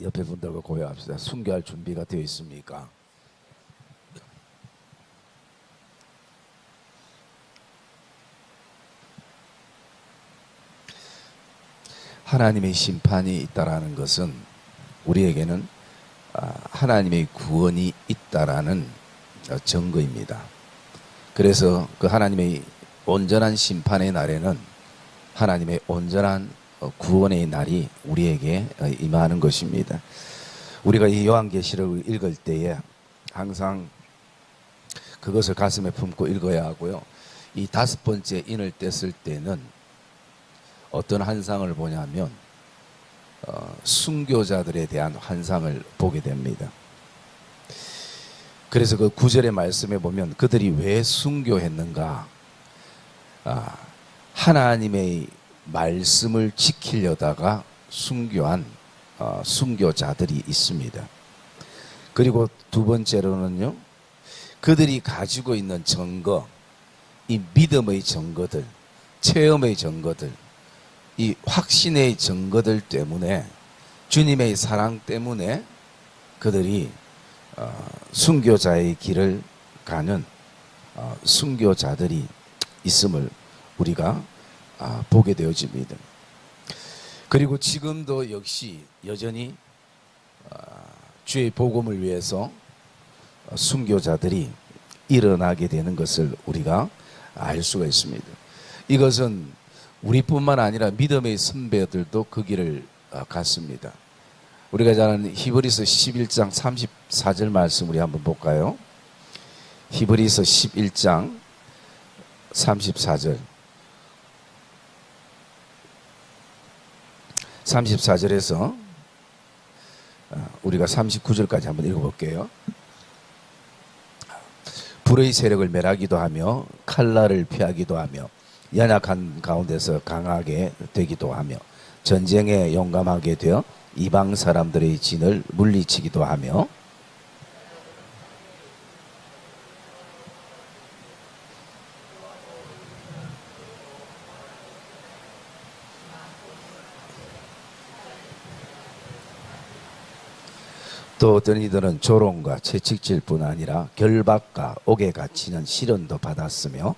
옆에 분들과 고백합시다. 순교할 준비가 되어 있습니까? 하나님의 심판이 있다라는 것은 우리에게는 하나님의 구원이 있다라는 증거입니다. 그래서 그 하나님의 온전한 심판의 날에는 하나님의 온전한 구원의 날이 우리에게 임하는 것입니다. 우리가 이 요한계시록을 읽을 때에 항상 그것을 가슴에 품고 읽어야 하고요. 이 5번째 인을 뗐을 때는 어떤 환상을 보냐면 순교자들에 대한 환상을 보게 됩니다. 그래서 그 9절의 말씀에 보면 그들이 왜 순교했는가? 하나님의 말씀을 지키려다가 순교한 순교자들이 있습니다. 그리고 두 번째로는요, 그들이 가지고 있는 증거, 이 믿음의 증거들, 체험의 증거들, 이 확신의 증거들 때문에, 주님의 사랑 때문에 그들이 순교자의 길을 가는 순교자들이 있음을 우리가 보게 되어집니다. 그리고 지금도 역시 여전히 주의 복음을 위해서 순교자들이 일어나게 되는 것을 우리가 알 수가 있습니다. 이것은 우리뿐만 아니라 믿음의 선배들도 그 길을 갔습니다. 우리가 잘 아는 히브리서 11장 34절 말씀 우리 한번 볼까요? 히브리서 11장 34절 34절에서 우리가 39절까지 한번 읽어볼게요. 불의 세력을 멸하기도 하며 칼날을 피하기도 하며 연약한 가운데서 강하게 되기도 하며 전쟁에 용감하게 되어 이방 사람들의 진을 물리치기도 하며 또 어떤 이들은 조롱과 채찍질뿐 아니라 결박과 옥에 갇히는 시련도 받았으며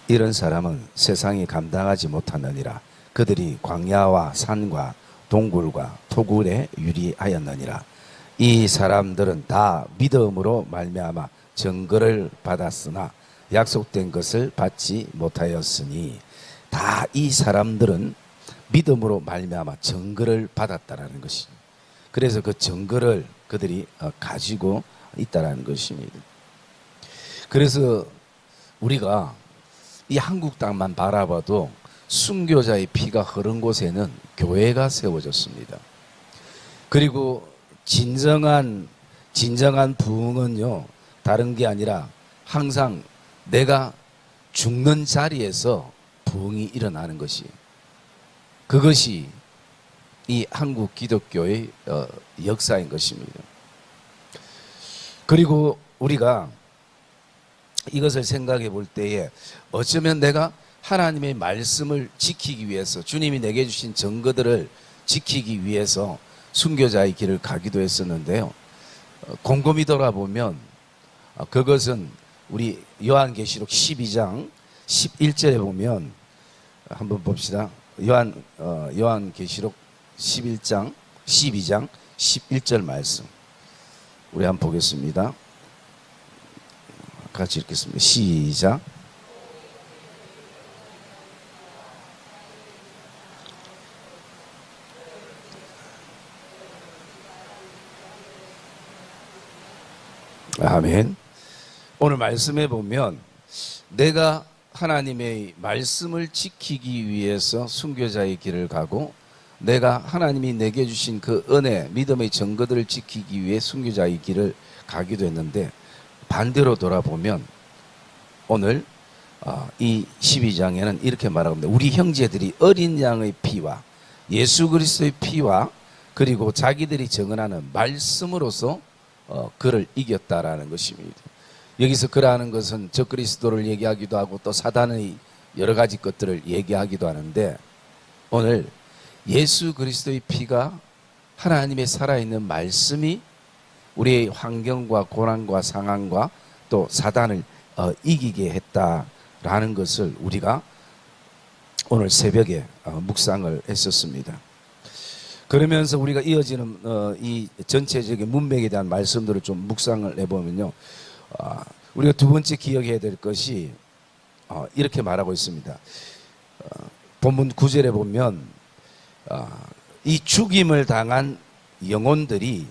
이런 사람은 세상이 감당하지 못하느니라. 그들이 광야와 산과 동굴과 토굴에 유리하였느니라. 이 사람들은 다 믿음으로 말미암아 증거를 받았으나 약속된 것을 받지 못하였으니, 다 이 사람들은 믿음으로 말미암아 증거를 받았다라는 것입니다. 그래서 그 증거를 그들이 가지고 있다라는 것입니다. 그래서 우리가 이 한국 땅만 바라봐도 순교자의 피가 흐른 곳에는 교회가 세워졌습니다. 그리고 진정한 부흥은요, 다른 게 아니라 항상 내가 죽는 자리에서 부흥이 일어나는 것이, 그것이 이 한국 기독교의 역사인 것입니다. 그리고 우리가 이것을 생각해 볼 때에 어쩌면 내가 하나님의 말씀을 지키기 위해서, 주님이 내게 주신 증거들을 지키기 위해서 순교자의 길을 가기도 했었는데요, 곰곰이 돌아보면 그것은 우리 요한계시록 12장 11절에 보면 한번 봅시다. 요한계시록 12장 11절 말씀 우리 한번 보겠습니다. 같이 읽겠습니다. 시작. 아멘. 오늘 말씀에 보면 내가 하나님의 말씀을 지키기 위해서 순교자의 길을 가고, 내가 하나님이 내게 주신 그 은혜, 믿음의 증거들을 지키기 위해 순교자의 길을 가기도 했는데, 반대로 돌아보면 오늘 이 12장에는 이렇게 말합니다. 우리 형제들이 어린 양의 피와 예수 그리스도의 피와 그리고 자기들이 증언하는 말씀으로서 그를 이겼다라는 것입니다. 여기서 그라는 것은 적그리스도를 얘기하기도 하고 또 사단의 여러 가지 것들을 얘기하기도 하는데, 오늘 예수 그리스도의 피가, 하나님의 살아있는 말씀이 우리의 환경과 고난과 상황과 또 사단을 이기게 했다라는 것을 우리가 오늘 새벽에 묵상을 했었습니다. 그러면서 우리가 이어지는 이 전체적인 문맥에 대한 말씀들을 좀 묵상을 해보면요, 우리가 두 번째 기억해야 될 것이 이렇게 말하고 있습니다. 본문 9절에 보면 이 죽임을 당한 영혼들이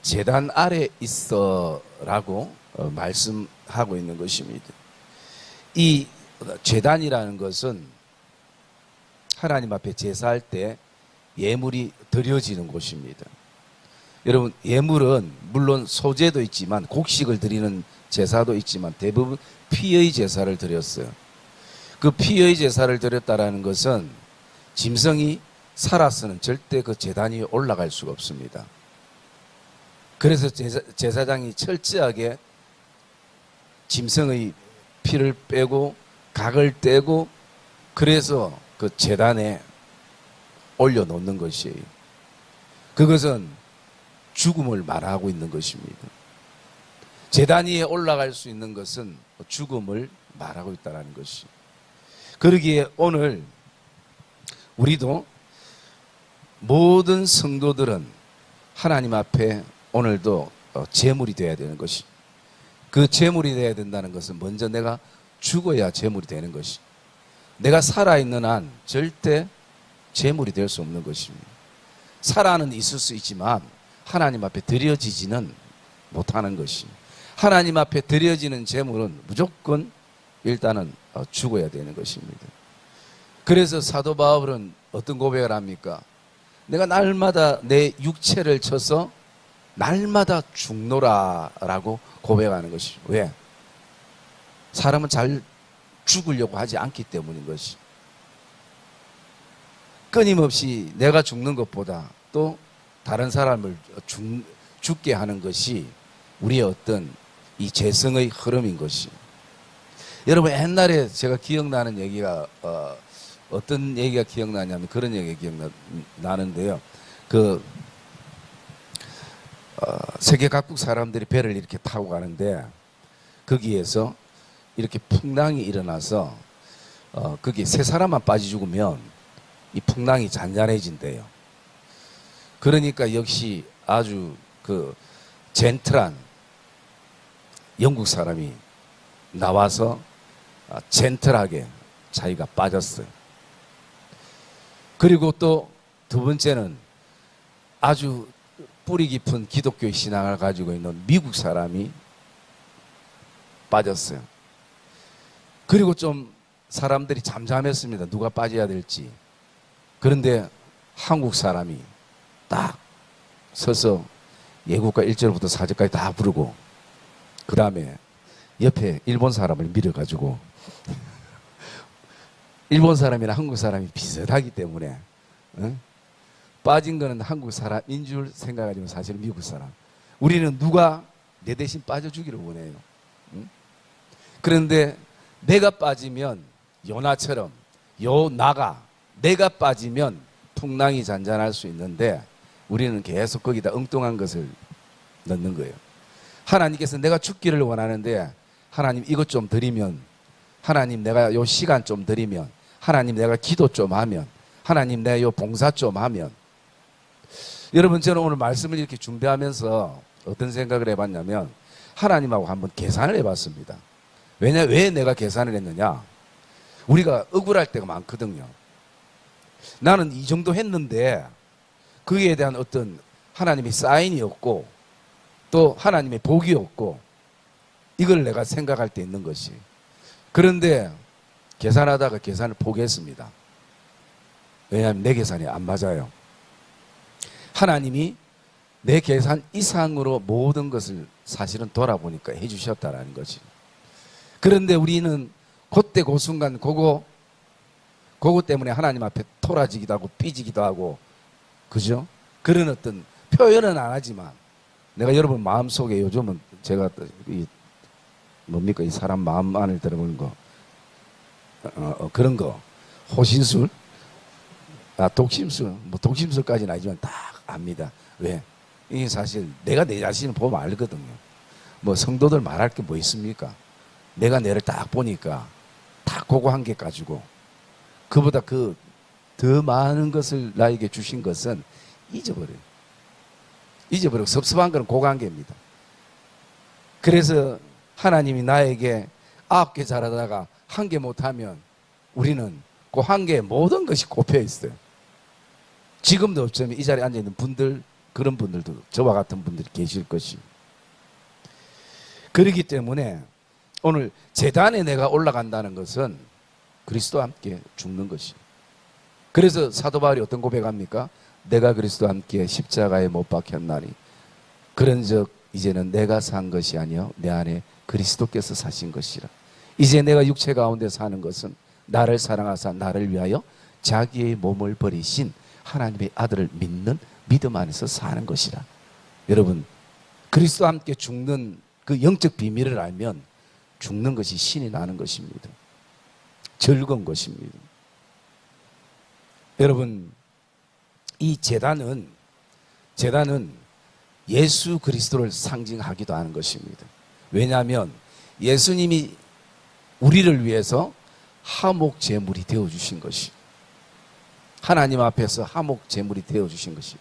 제단 아래 있어라고 말씀하고 있는 것입니다. 이 제단이라는 것은 하나님 앞에 제사할 때 예물이 드려지는 곳입니다. 여러분, 예물은 물론 소제도 있지만 곡식을 드리는 제사도 있지만 대부분 피의 제사를 드렸어요. 그 피의 제사를 드렸다라는 것은 짐승이 살아서는 절대 그 제단 위에 올라갈 수가 없습니다. 그래서 제사장이 철저하게 짐승의 피를 빼고 각을 떼고 그래서 그 제단에 올려놓는 것이에요. 그것은 죽음을 말하고 있는 것입니다. 제단 위에 올라갈 수 있는 것은 죽음을 말하고 있다는 것이. 그러기에 오늘 우리도 모든 성도들은 하나님 앞에 오늘도 제물이 되어야 되는 것이. 그 제물이 되어야 된다는 것은 먼저 내가 죽어야 제물이 되는 것이. 내가 살아있는 한 절대 제물이 될 수 없는 것입니다. 살아는 있을 수 있지만 하나님 앞에 드려지지는 못하는 것이. 하나님 앞에 드려지는 제물은 무조건 일단은 죽어야 되는 것입니다. 그래서 사도 바울은 어떤 고백을 합니까? 내가 날마다 내 육체를 쳐서 날마다 죽노라라고 고백하는 것이. 왜? 사람은 잘 죽으려고 하지 않기 때문인 것이. 끊임없이 내가 죽는 것보다 또 다른 사람을 죽게 하는 것이 우리의 어떤 이 재성의 흐름인 것이. 여러분, 옛날에 제가 기억나는 얘기가 어떤 얘기가 기억나냐면 그런 얘기가 기억나는데요. 세계 각국 사람들이 배를 이렇게 타고 가는데 거기에서 이렇게 풍랑이 일어나서 거기 세 사람만 빠져 죽으면 이 풍랑이 잔잔해진대요. 그러니까 역시 아주 그 젠틀한 영국 사람이 나와서 젠틀하게 자기가 빠졌어요. 그리고 또 두 번째는 아주 뿌리 깊은 기독교 신앙을 가지고 있는 미국 사람이 빠졌어요. 그리고 좀 사람들이 잠잠했습니다. 누가 빠져야 될지. 그런데 한국 사람이 딱 서서 예국가 1절부터 4절까지 다 부르고 그 다음에 옆에 일본 사람을 밀어가지고 일본 사람이나 한국 사람이 비슷하기 때문에 빠진 거는 한국 사람인 줄 생각하지만 사실은 미국 사람. 우리는 누가 내 대신 빠져주기를 원해요. 그런데 내가 빠지면 요나처럼 나가 내가 빠지면 풍랑이 잔잔할 수 있는데 우리는 계속 거기다 엉뚱한 것을 넣는 거예요. 하나님께서 내가 죽기를 원하는데 하나님 이것 좀 드리면, 하나님 내가 요 시간 좀 드리면, 하나님 내가 기도 좀 하면, 하나님 내가 요 봉사 좀 하면. 여러분, 저는 오늘 말씀을 이렇게 준비하면서 어떤 생각을 해봤냐면 하나님하고 한번 계산을 해봤습니다. 왜 내가 계산을 했느냐? 우리가 억울할 때가 많거든요. 나는 이 정도 했는데 거기에 대한 어떤 하나님의 사인이 없고 또 하나님의 복이 없고 이걸 내가 생각할 때 있는 것이. 그런데 계산하다가 계산을 포기했습니다. 왜냐하면 내 계산이 안 맞아요. 하나님이 내 계산 이상으로 모든 것을 사실은 돌아보니까 해주셨다라는 거지. 그런데 우리는 그때 그 순간 그거 때문에 하나님 앞에 토라지기도 하고 삐지기도 하고, 그죠? 그런 어떤 표현은 안 하지만 내가 여러분 마음속에 요즘은 제가 이 뭡니까 이 사람 마음 안을 들어보는 거 그런 거 호신술 독심술 뭐 독심술까지는 아니지만 딱 압니다. 왜? 이게 사실 내가 내 자신을 보면 알거든요. 뭐 성도들 말할 게 뭐 있습니까? 내가 내를 딱 보니까 딱 그거 한 개 가지고 그보다 그 더 많은 것을 나에게 주신 것은 잊어버려요. 잊어버리고 섭섭한 건 그거 한 개입니다. 그래서 하나님이 나에게 9개 잘하다가 1개 못하면 우리는 그 1개에 모든 것이 꼽혀 있어요. 지금도 어쩌면 이 자리에 앉아있는 분들, 그런 분들도 저와 같은 분들이 계실 것입니다. 그렇기 때문에 오늘 제단에 내가 올라간다는 것은 그리스도와 함께 죽는 것이에요. 그래서 사도 바울이 어떤 고백합니까? 내가 그리스도와 함께 십자가에 못 박혔나니 그런즉 이제는 내가 산 것이 아니요 내 안에 그리스도께서 사신 것이라. 이제 내가 육체 가운데 사는 것은 나를 사랑하사 나를 위하여 자기의 몸을 버리신 하나님의 아들을 믿는 믿음 안에서 사는 것이라. 여러분 그리스도와 함께 죽는 그 영적 비밀을 알면 죽는 것이 신이 나는 것입니다. 즐거운 것입니다. 여러분 이 제단은 예수 그리스도를 상징하기도 하는 것입니다. 왜냐하면 예수님이 우리를 위해서 화목 제물이 되어주신 것이 하나님 앞에서 화목 제물이 되어주신 것이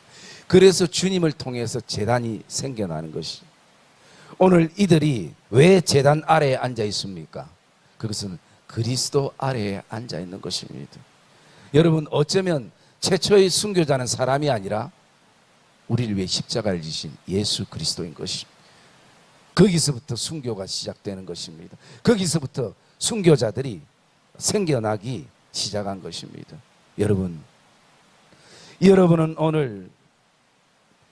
그래서 주님을 통해서 제단이 생겨나는 것이 오늘 이들이 왜 제단 아래에 앉아 있습니까? 그것은 그리스도 아래에 앉아 있는 것입니다. 여러분 어쩌면 최초의 순교자는 사람이 아니라 우리를 위해 십자가를 지신 예수 그리스도인 것입니다. 거기서부터 순교가 시작되는 것입니다. 거기서부터 순교자들이 생겨나기 시작한 것입니다. 여러분은 오늘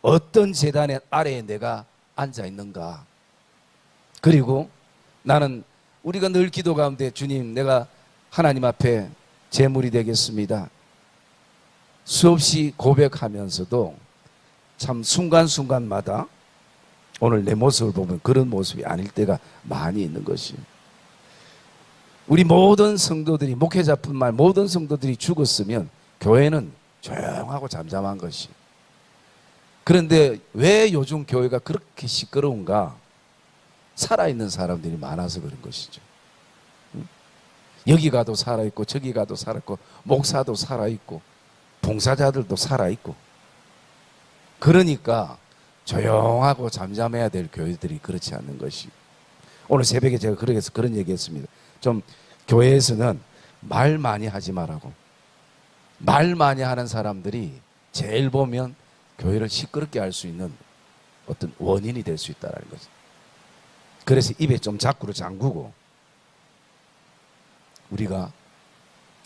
어떤 제단의 아래에 내가 앉아 있는가? 그리고 나는 우리가 늘 기도 가운데 주님 내가 하나님 앞에 제물이 되겠습니다. 수없이 고백하면서도 참 순간순간마다 오늘 내 모습을 보면 그런 모습이 아닐 때가 많이 있는 것이에요. 우리 모든 성도들이 목회자뿐만 모든 성도들이 죽었으면 교회는 조용하고 잠잠한 것이. 그런데 왜 요즘 교회가 그렇게 시끄러운가? 살아있는 사람들이 많아서 그런 것이죠. 여기 가도 살아있고 저기 가도 살아있고 목사도 살아있고 봉사자들도 살아있고 그러니까 조용하고 잠잠해야 될 교회들이 그렇지 않는 것이. 오늘 새벽에 제가 그래서 그런 얘기했습니다. 좀 교회에서는 말 많이 하지 말라고. 말 많이 하는 사람들이 제일 보면 교회를 시끄럽게 할 수 있는 어떤 원인이 될 수 있다는 거죠. 그래서 입에 좀 자꾸로 잠그고 우리가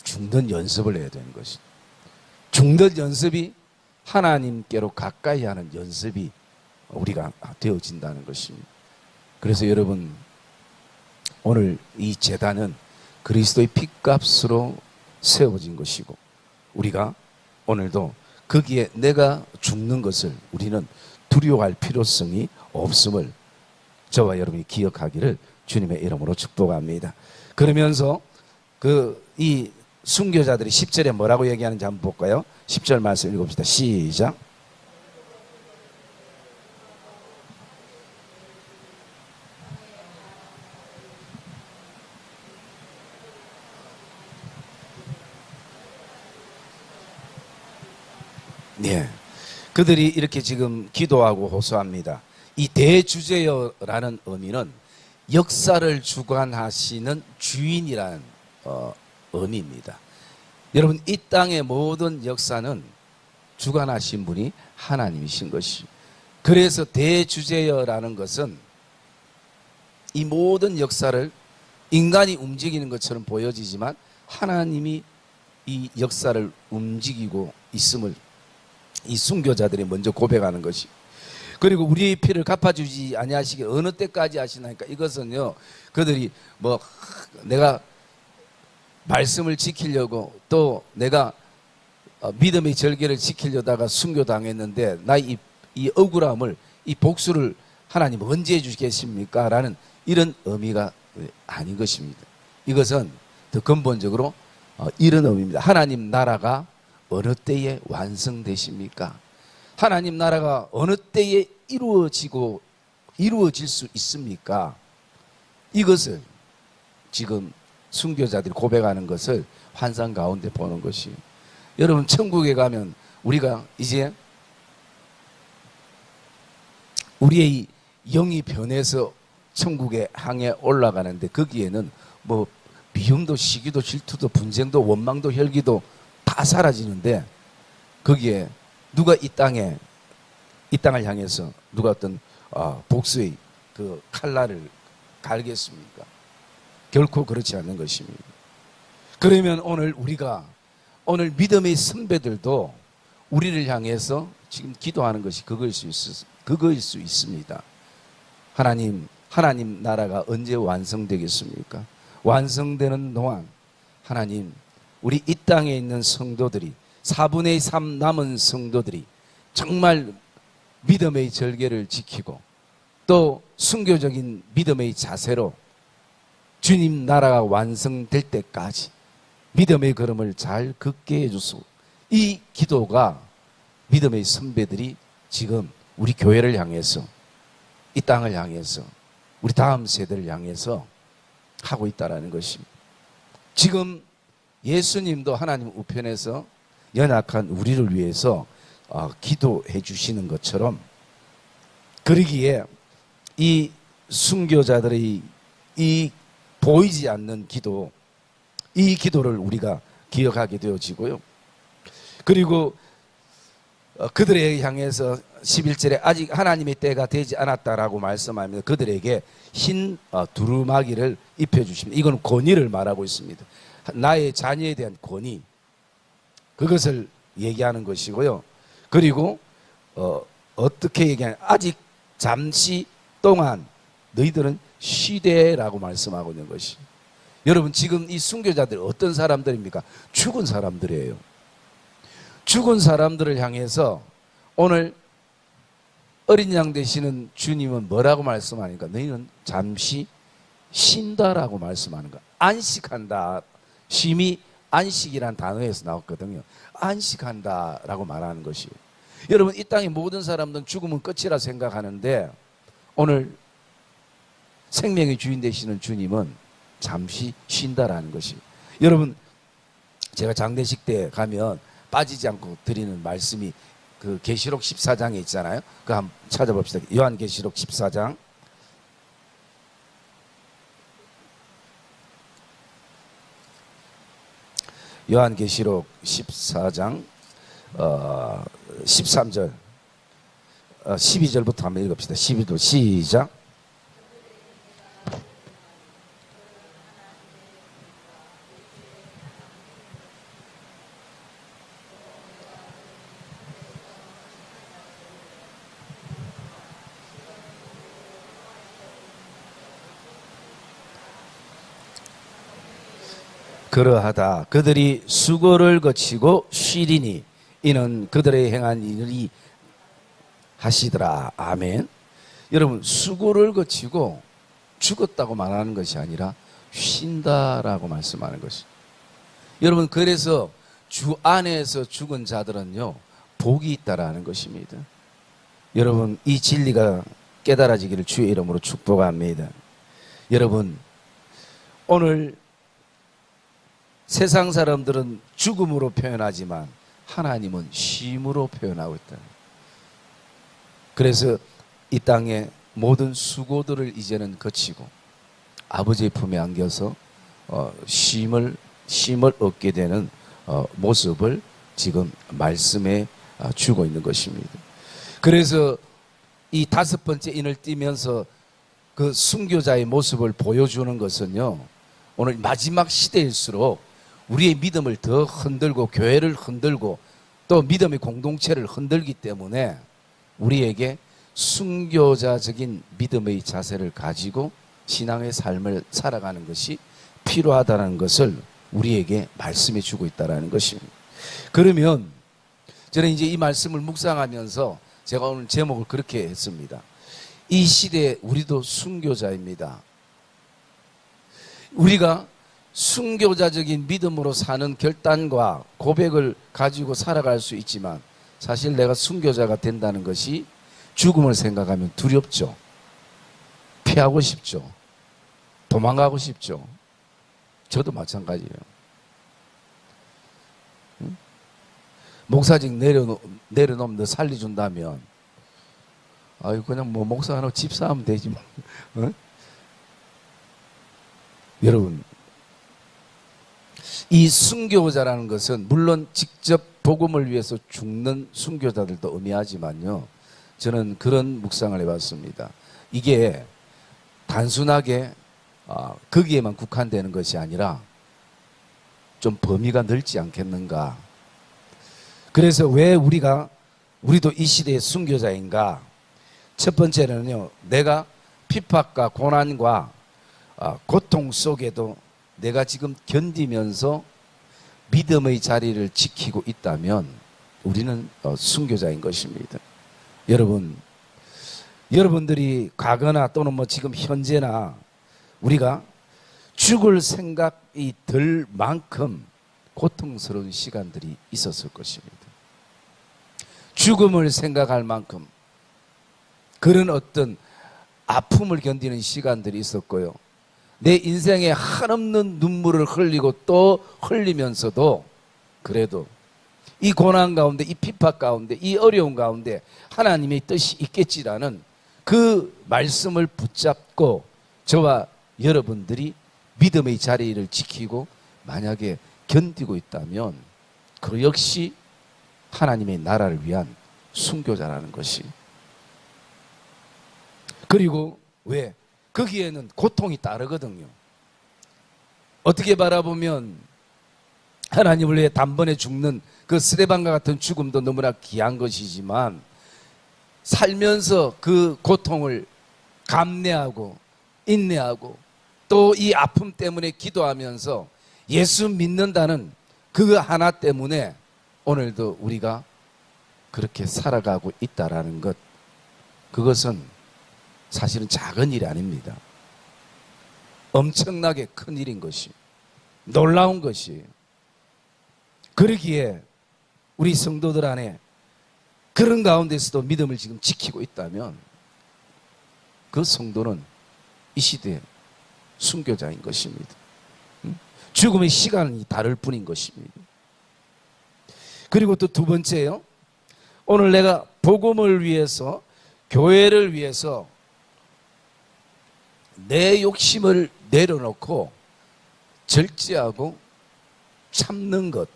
죽는 연습을 해야 되는 것이. 죽는 연습이 하나님께로 가까이 하는 연습이 우리가 되어진다는 것입니다. 그래서 여러분 오늘 이 제단은 그리스도의 핏값으로 세워진 것이고 우리가 오늘도 거기에 내가 죽는 것을 우리는 두려워할 필요성이 없음을 저와 여러분이 기억하기를 주님의 이름으로 축복합니다. 그러면서 이 순교자들이 10절에 뭐라고 얘기하는지 한번 볼까요? 10절 말씀 읽읍시다. 시작. 네, 그들이 이렇게 지금 기도하고 호소합니다. 이 대주제여라는 의미는 역사를 주관하시는 주인이라는 의미입니다. 여러분 이 땅의 모든 역사는 주관하신 분이 하나님이신 것이. 그래서 대주제여라는 것은 이 모든 역사를 인간이 움직이는 것처럼 보여지지만 하나님이 이 역사를 움직이고 있음을 이 순교자들이 먼저 고백하는 것이. 그리고 우리의 피를 갚아주지 아니하시기 어느 때까지 하시나니까 이것은요 그들이 뭐 내가 말씀을 지키려고 또 내가 믿음의 절개를 지키려다가 순교당했는데 나 이 억울함을 이 복수를 하나님 언제 해주시겠습니까? 라는 이런 의미가 아닌 것입니다. 이것은 더 근본적으로 이런 의미입니다. 하나님 나라가 어느 때에 완성되십니까? 하나님 나라가 어느 때에 이루어질 수 있습니까? 이것을 지금 순교자들이 고백하는 것을 환상 가운데 보는 것이에요. 여러분, 천국에 가면 우리가 이제 우리의 영이 변해서 천국에 향해 올라가는데, 거기에는 뭐 미움도 시기도 질투도 분쟁도 원망도 혈기도 다 사라지는데, 거기에 누가 이 땅을 향해서 누가 어떤 복수의 그 칼날을 갈겠습니까? 결코 그렇지 않는 것입니다. 그러면 오늘 믿음의 선배들도 우리를 향해서 지금 기도하는 것이 그거일 수 있습니다. 하나님 나라가 언제 완성되겠습니까? 완성되는 동안 하나님, 우리 이 땅에 있는 성도들이 4분의 3 남은 성도들이 정말 믿음의 절개를 지키고 또 순교적인 믿음의 자세로 주님 나라가 완성될 때까지 믿음의 걸음을 잘 걷게 해주소. 이 기도가 믿음의 선배들이 지금 우리 교회를 향해서, 이 땅을 향해서, 우리 다음 세대를 향해서 하고 있다는 것입니다. 지금 예수님도 하나님 우편에서 연약한 우리를 위해서 기도해 주시는 것처럼, 그러기에 이 순교자들의 이 보이지 않는 기도, 이 기도를 우리가 기억하게 되어지고요. 그리고 그들에게 향해서 11절에 아직 하나님의 때가 되지 않았다라고 말씀하면서 그들에게 흰 두루마기를 입혀주십니다. 이건 권위를 말하고 있습니다. 나의 자녀에 대한 권위, 그것을 얘기하는 것이고요. 그리고 어떻게 얘기하냐, 아직 잠시 동안 너희들은 쉬되라고 말씀하고 있는 것이. 여러분, 지금 이 순교자들 어떤 사람들입니까? 죽은 사람들이에요. 죽은 사람들을 향해서 오늘 어린 양 되시는 주님은 뭐라고 말씀하니까, 너희는 잠시 쉰다라고 말씀하는 거야. 안식한다. 쉼이 안식이란 단어에서 나왔거든요. 안식한다라고 말하는 것이에요. 여러분, 이 땅의 모든 사람들은 죽으면 끝이라 생각하는데, 오늘 생명의 주인 되시는 주님은 잠시 쉰다라는 것이에요. 여러분, 제가 장례식 때 가면 빠지지 않고 드리는 말씀이 그 계시록 14장에 있잖아요. 그거 한번 찾아봅시다. 요한계시록 14장. 요한계시록 14장 13절 12절부터 한번 읽읍시다. 12절 시작. 그러하다 그들이 수고를 거치고 쉬리니 이는 그들의 행한 일이 하시더라. 아멘. 여러분, 수고를 거치고 죽었다고 말하는 것이 아니라 쉰다라고 말씀하는 것이. 여러분, 그래서 주 안에서 죽은 자들은요, 복이 있다라는 것입니다. 여러분, 이 진리가 깨달아지기를 주의 이름으로 축복합니다. 여러분, 오늘 세상 사람들은 죽음으로 표현하지만 하나님은 쉼으로 표현하고 있다. 그래서 이 땅의 모든 수고들을 이제는 거치고 아버지의 품에 안겨서 쉼을 얻게 되는 모습을 지금 말씀에 주고 있는 것입니다. 그래서 이 5번째 인을 띠면서 그 순교자의 모습을 보여주는 것은요, 오늘 마지막 시대일수록 우리의 믿음을 더 흔들고 교회를 흔들고 또 믿음의 공동체를 흔들기 때문에 우리에게 순교자적인 믿음의 자세를 가지고 신앙의 삶을 살아가는 것이 필요하다는 것을 우리에게 말씀해 주고 있다는 것입니다. 그러면 저는 이제 이 말씀을 묵상하면서 제가 오늘 제목을 그렇게 했습니다. 이 시대에 우리도 순교자입니다. 우리가 순교자적인 믿음으로 사는 결단과 고백을 가지고 살아갈 수 있지만 사실 내가 순교자가 된다는 것이 죽음을 생각하면 두렵죠. 피하고 싶죠. 도망가고 싶죠. 저도 마찬가지예요. 응? 목사직 내려놓으면 너 살려준다면 아유 그냥 뭐 목사 하나 집 사면 되지 뭐. 응? 여러분 이 순교자라는 것은 물론 직접 복음을 위해서 죽는 순교자들도 의미하지만요. 저는 그런 묵상을 해봤습니다. 이게 단순하게 거기에만 국한되는 것이 아니라 좀 범위가 넓지 않겠는가. 그래서 왜 우리도 이 시대의 순교자인가. 첫 번째는요, 내가 핍박과 고난과 고통 속에도 내가 지금 견디면서 믿음의 자리를 지키고 있다면 우리는 순교자인 것입니다. 여러분들이 과거나 또는 뭐 지금 현재나 우리가 죽을 생각이 들 만큼 고통스러운 시간들이 있었을 것입니다. 죽음을 생각할 만큼 그런 어떤 아픔을 견디는 시간들이 있었고요. 내 인생에 한없는 눈물을 흘리고 또 흘리면서도 그래도 이 고난 가운데, 이 핍박 가운데, 이 어려움 가운데 하나님의 뜻이 있겠지라는 그 말씀을 붙잡고 저와 여러분들이 믿음의 자리를 지키고 만약에 견디고 있다면 그 역시 하나님의 나라를 위한 순교자라는 것이. 그리고 왜? 거기에는 고통이 따르거든요. 어떻게 바라보면 하나님을 위해 단번에 죽는 그 스데반과 같은 죽음도 너무나 귀한 것이지만 살면서 그 고통을 감내하고 인내하고 또 이 아픔 때문에 기도하면서 예수 믿는다는 그 하나 때문에 오늘도 우리가 그렇게 살아가고 있다라는 것, 그것은 사실은 작은 일이 아닙니다. 엄청나게 큰 일인 것이, 놀라운 것이. 그러기에 우리 성도들 안에 그런 가운데서도 믿음을 지금 지키고 있다면 그 성도는 이 시대의 순교자인 것입니다. 죽음의 시간이 다를 뿐인 것입니다. 그리고 또 두 번째요. 오늘 내가 복음을 위해서, 교회를 위해서 내 욕심을 내려놓고 절제하고 참는 것,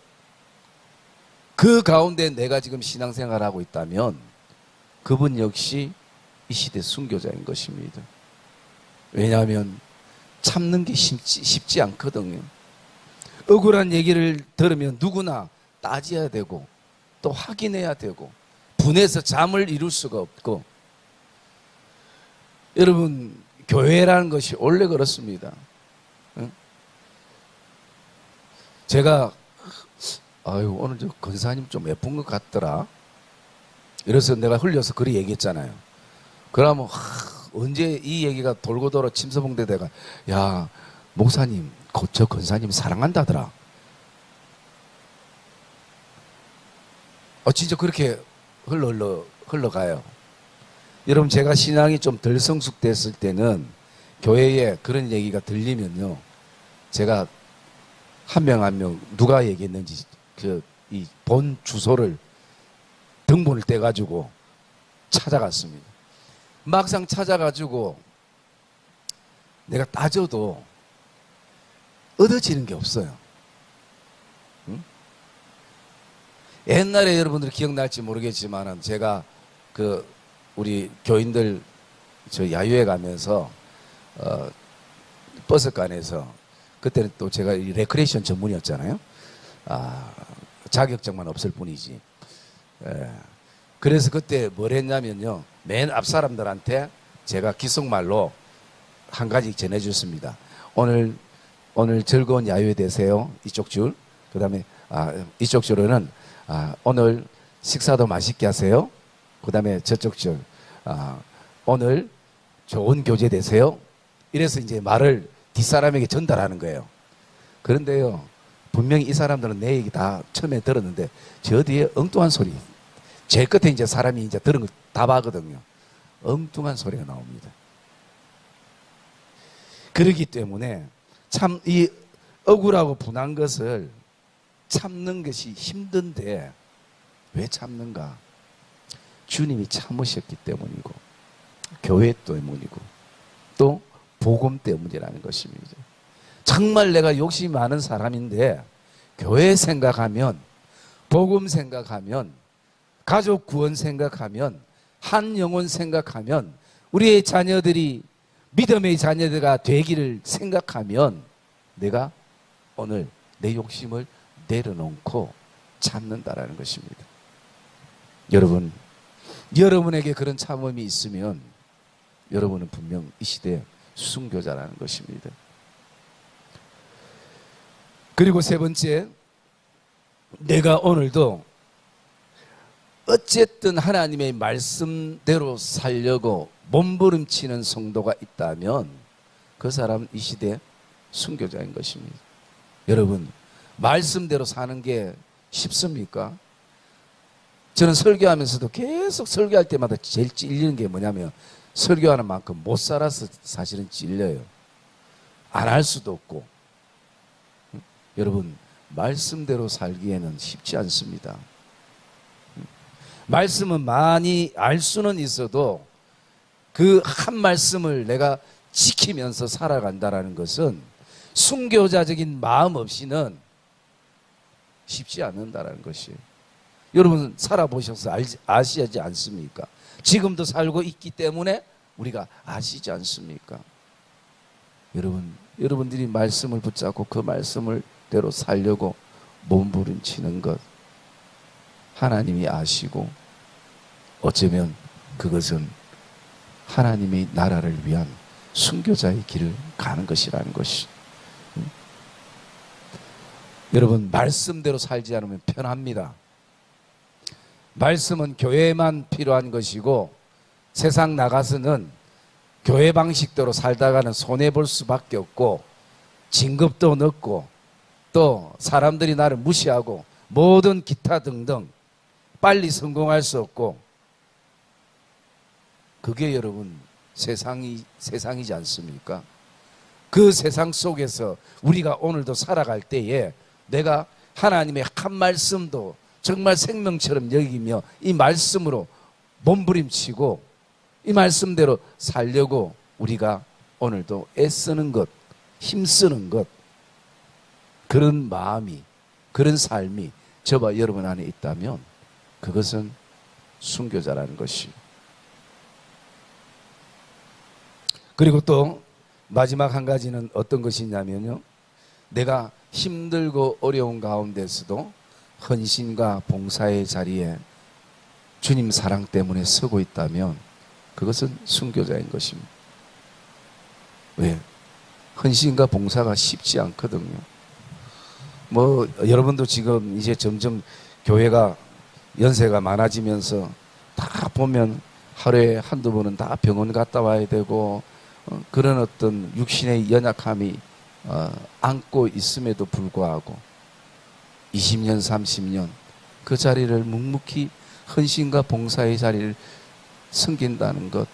그 가운데 내가 지금 신앙생활을 하고 있다면 그분 역시 이 시대 순교자인 것입니다. 왜냐하면 참는 게 쉽지 않거든요. 억울한 얘기를 들으면 누구나 따져야 되고 또 확인해야 되고 분해서 잠을 이룰 수가 없고. 여러분, 교회라는 것이 원래 그렇습니다. 제가 오늘 저 권사님 좀 예쁜 것 같더라. 이래서 내가 흘려서 그리 얘기했잖아요. 그러면 언제 이 얘기가 돌고 돌아 침서봉대대가 야 목사님 저 권사님 사랑한다더라. 진짜 그렇게 흘러가요. 여러분, 제가 신앙이 좀 덜 성숙됐을 때는 교회에 그런 얘기가 들리면요, 제가 한 명 한 명 누가 얘기했는지 이 본 주소를 등본을 떼가지고 찾아갔습니다. 막상 찾아가지고 내가 따져도 얻어지는 게 없어요. 응? 옛날에 여러분들이 기억날지 모르겠지만 제가 우리 교인들 저 야유회 가면서 버스간에서, 그때는 또 제가 이 레크레이션 전문이었잖아요. 자격증만 없을 뿐이지. 그래서 그때 뭘 했냐면요, 맨 앞 사람들한테 제가 기속말로 한 가지 전해줬습니다. 오늘 즐거운 야유회 되세요. 이쪽 줄. 그 다음에 이쪽 줄에는 오늘 식사도 맛있게 하세요. 그 다음에 저쪽 오늘 좋은 교제 되세요. 이래서 이제 말을 뒷사람에게 전달하는 거예요. 그런데요, 분명히 이 사람들은 내 얘기 다 처음에 들었는데 저 뒤에 엉뚱한 소리, 제일 끝에 이제 사람이 이제 들은 걸 다 봐거든요. 엉뚱한 소리가 나옵니다. 그렇기 때문에 참 이 억울하고 분한 것을 참는 것이 힘든데 왜 참는가? 주님이 참으셨기 때문이고, 교회 때문이고, 또 복음 때문이라는 것입니다. 정말 내가 욕심이 많은 사람인데 교회 생각하면, 복음 생각하면, 가족 구원 생각하면, 한 영혼 생각하면, 우리의 자녀들이 믿음의 자녀들가 되기를 생각하면 내가 오늘 내 욕심을 내려놓고 참는다라는 것입니다. 여러분, 여러분에게 그런 참음이 있으면 여러분은 분명 이 시대의 순교자라는 것입니다. 그리고 세 번째, 내가 오늘도 어쨌든 하나님의 말씀대로 살려고 몸부림치는 성도가 있다면 그 사람은 이 시대의 순교자인 것입니다. 여러분, 말씀대로 사는 게 쉽습니까? 저는 설교하면서도 계속 설교할 때마다 제일 찔리는 게 뭐냐면, 설교하는 만큼 못 살아서 사실은 찔려요. 안 할 수도 없고. 여러분, 말씀대로 살기에는 쉽지 않습니다. 말씀은 많이 알 수는 있어도 그 한 말씀을 내가 지키면서 살아간다는 것은 순교자적인 마음 없이는 쉽지 않는다는 것이에요. 여러분 살아보셔서 아시지 않습니까? 지금도 살고 있기 때문에 우리가 아시지 않습니까? 여러분들이 말씀을 붙잡고 그 말씀을 대로 살려고 몸부림치는 것, 하나님이 아시고 어쩌면 그것은 하나님의 나라를 위한 순교자의 길을 가는 것이라는 것이. 여러분, 말씀대로 살지 않으면 편합니다. 말씀은 교회만 필요한 것이고, 세상 나가서는 교회 방식대로 살다가는 손해볼 수밖에 없고, 진급도 늦고, 또 사람들이 나를 무시하고, 모든 기타 등등 빨리 성공할 수 없고, 그게 여러분 세상이지 않습니까? 그 세상 속에서 우리가 오늘도 살아갈 때에 내가 하나님의 한 말씀도 정말 생명처럼 여기며 이 말씀으로 몸부림치고 이 말씀대로 살려고 우리가 오늘도 애쓰는 것, 힘쓰는 것, 그런 마음이, 그런 삶이 저와 여러분 안에 있다면 그것은 순교자라는 것이. 그리고 또 마지막 한 가지는 어떤 것이냐면요, 내가 힘들고 어려운 가운데서도 헌신과 봉사의 자리에 주님 사랑 때문에 서고 있다면 그것은 순교자인 것입니다. 왜? 헌신과 봉사가 쉽지 않거든요. 여러분도 지금 이제 점점 교회가 연세가 많아지면서 다 보면 하루에 한두 번은 다 병원 갔다 와야 되고, 그런 어떤 육신의 연약함이 안고 있음에도 불구하고 20년, 30년 그 자리를 묵묵히 헌신과 봉사의 자리를 섬긴다는 것.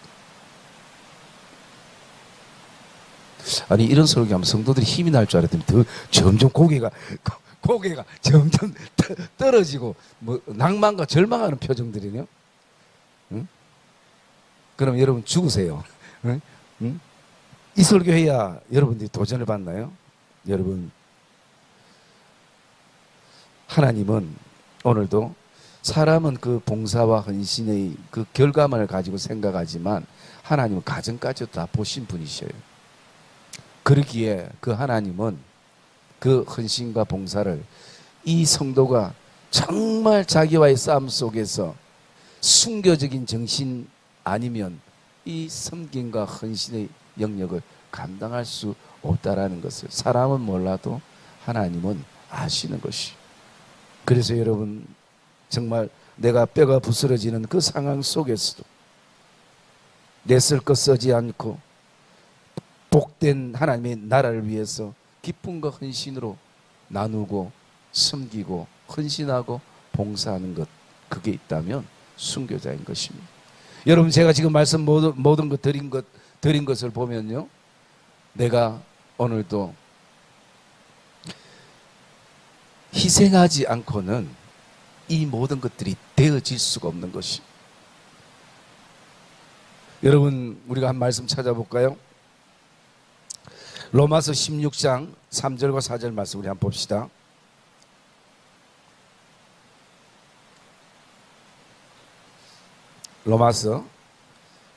아니, 이런 설교하면 성도들이 힘이 날 줄 알았더니 점점 고개가 점점 떨어지고 낭만과 절망하는 표정들이네요. 응? 그럼 여러분 죽으세요. 응? 응? 이 설교해야 여러분들이 도전을 받나요? 여러분, 하나님은 오늘도 사람은 그 봉사와 헌신의 그 결과만을 가지고 생각하지만 하나님은 가정까지도 다 보신 분이셔요. 그러기에 그 하나님은 그 헌신과 봉사를 이 성도가 정말 자기와의 싸움 속에서 순교적인 정신 아니면 이 섬김과 헌신의 영역을 감당할 수 없다라는 것을 사람은 몰라도 하나님은 아시는 것이. 그래서 여러분, 정말 내가 뼈가 부스러지는 그 상황 속에서도 내 쓸 것 쓰지 않고 복된 하나님의 나라를 위해서 기쁨과 헌신으로 나누고 섬기고 헌신하고 봉사하는 것, 그게 있다면 순교자인 것입니다. 여러분, 제가 지금 말씀 모든 것 드린 것을 보면요, 내가 오늘도 희생하지 않고는 이 모든 것들이 되어질 수가 없는 것이. 여러분, 우리가 한 말씀 찾아볼까요? 로마서 16장 3절과 4절 말씀 우리 한번 봅시다. 로마서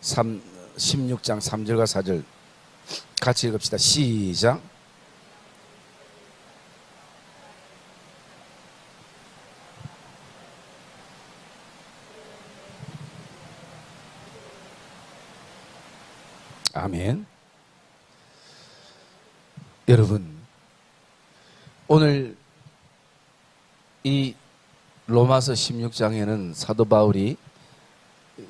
16장 3절과 4절 같이 읽읍시다. 시작. 아멘. 여러분, 오늘 이 로마서 16장에는 사도 바울이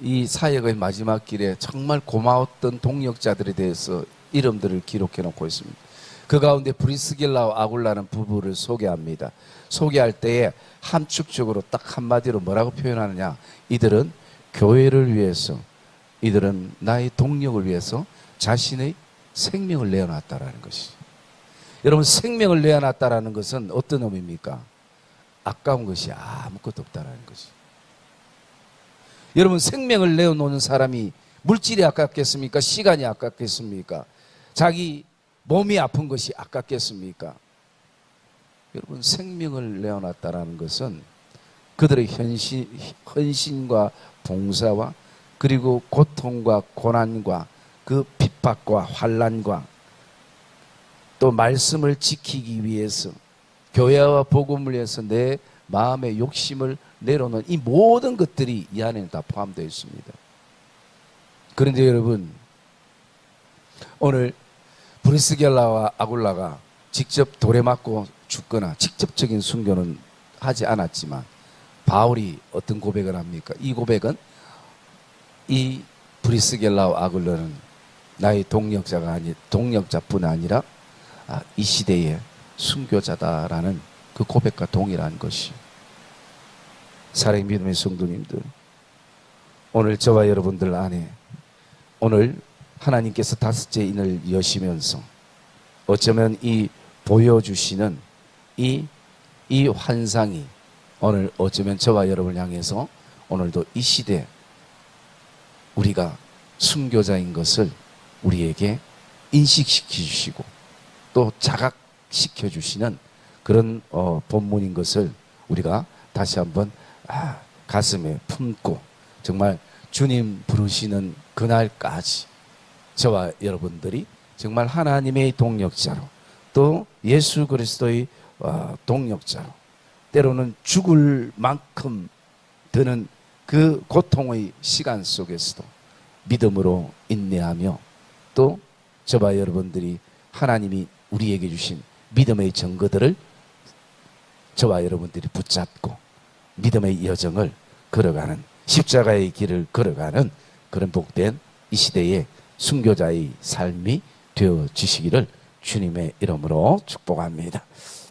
이 사역의 마지막 길에 정말 고마웠던 동역자들에 대해서 이름들을 기록해 놓고 있습니다. 그 가운데 브리스길라와 아굴라는 부부를 소개합니다. 소개할 때에 함축적으로 딱 한마디로 뭐라고 표현하느냐, 이들은 교회를 위해서, 이들은 나의 동력을 위해서 자신의 생명을 내어놨다라는 것이. 여러분, 생명을 내어놨다라는 것은 어떤 의미입니까? 아까운 것이 아무것도 없다라는 것이. 여러분, 생명을 내어놓는 사람이 물질이 아깝겠습니까? 시간이 아깝겠습니까? 자기 몸이 아픈 것이 아깝겠습니까? 여러분, 생명을 내어놨다라는 것은 그들의 헌신과 봉사와 그리고 고통과 고난과 그 핍박과 환난과 또 말씀을 지키기 위해서, 교회와 복음을 위해서 내 마음의 욕심을 내려놓은 이 모든 것들이 이 안에는 다 포함되어 있습니다. 그런데 여러분, 오늘 브리스길라와 아굴라가 직접 돌에 맞고 죽거나 직접적인 순교는 하지 않았지만 바울이 어떤 고백을 합니까? 이 고백은 이 브리스길라와 아굴라는 나의 동력자뿐 아니라 이 시대의 순교자다라는 그 고백과 동일한 것이. 사랑의 믿음의 성도님들, 오늘 저와 여러분들 안에 오늘 하나님께서 다섯째 인을 여시면서 어쩌면 이 보여주시는 이 환상이 오늘 어쩌면 저와 여러분을 향해서 오늘도 이 시대 우리가 순교자인 것을 우리에게 인식시켜 주시고 또 자각시켜 주시는 그런 본문인 것을 우리가 다시 한번 가슴에 품고 정말 주님 부르시는 그날까지 저와 여러분들이 정말 하나님의 동력자로 또 예수 그리스도의 동력자로 때로는 죽을 만큼 드는 그 고통의 시간 속에서도 믿음으로 인내하며 또 저와 여러분들이 하나님이 우리에게 주신 믿음의 증거들을 저와 여러분들이 붙잡고 믿음의 여정을 걸어가는, 십자가의 길을 걸어가는 그런 복된 이 시대의 순교자의 삶이 되어지시기를 주님의 이름으로 축복합니다.